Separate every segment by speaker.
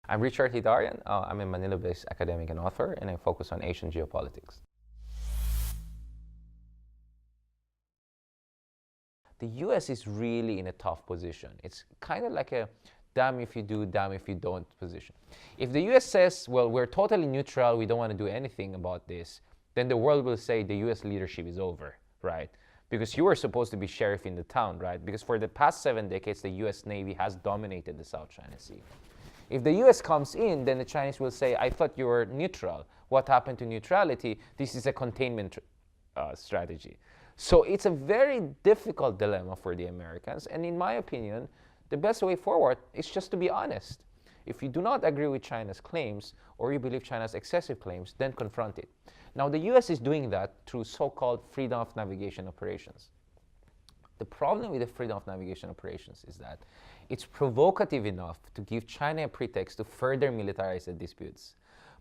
Speaker 1: I'm Richard Heydarian. I'm a Manila-based academic and author, and I focus on Asian geopolitics. The US is really in a tough position. It's kind of like a damn if you do, damn if you don't position. If the US says, well, we're totally neutral, we don't want to do anything about this, then the world will say the US leadership is over, right? Because you were supposed to be sheriff in the town, right? Because for the past 7 decades, the US Navy has dominated the South China Sea. If the US comes in, then the Chinese will say, I thought you were neutral. What happened to neutrality? This is a containment strategy. So it's a very difficult dilemma for the Americans. And in my opinion, the best way forward is just to be honest. If you do not agree with China's claims, or you believe China's excessive claims, then confront it. Now, the US is doing that through so-called freedom of navigation operations. The problem with the freedom of navigation operations is that it's provocative enough to give China a pretext to further militarize the disputes,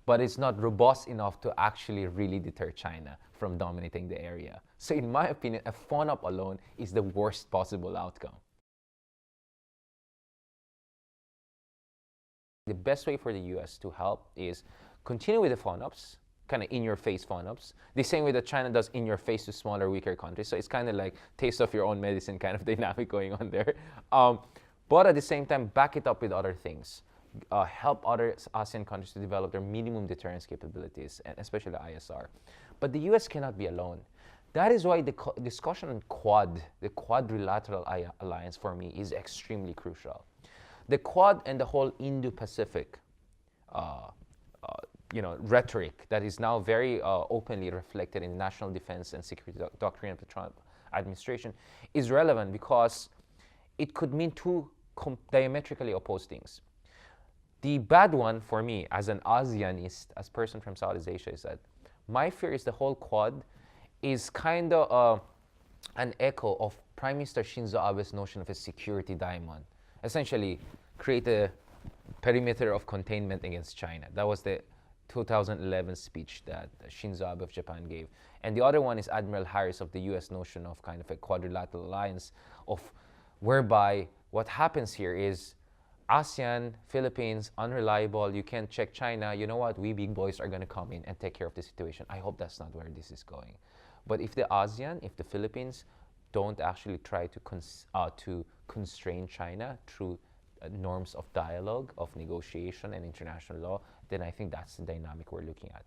Speaker 1: but it's not robust enough to actually really deter China from dominating the area. So in my opinion, a phone-up alone is the worst possible outcome. The best way for the US to help is continue with the phone-ups, kind of in-your-face phone-ups, the same way that China does in-your-face to smaller, weaker countries. So it's kind of like taste of your own medicine kind of dynamic going on there. But at the same time, back it up with other things. Help other ASEAN countries to develop their minimum deterrence capabilities, and especially the ISR. But the US cannot be alone. That is why the discussion on Quad, the quadrilateral alliance for me, is extremely crucial. The Quad and the whole Indo-Pacific rhetoric that is now very openly reflected in the national defense and security doctrine of the Trump administration is relevant because it could mean two diametrically opposed things. The bad one for me as an ASEANist, as a person from Southeast Asia, is that my fear is the whole Quad is kind of an echo of Prime Minister Shinzo Abe's notion of a security diamond. Essentially, create a perimeter of containment against China. That was the 2011 speech that Shinzo Abe of Japan gave. And the other one is Admiral Harris of the US notion of kind of a quadrilateral alliance of whereby what happens here is ASEAN, Philippines, unreliable, you can't check China, you know what, we big boys are going to come in and take care of the situation. I hope that's not where this is going. But if the ASEAN, if the Philippines don't actually try to constrain China through norms of dialogue, of negotiation and international law, then I think that's the dynamic we're looking at.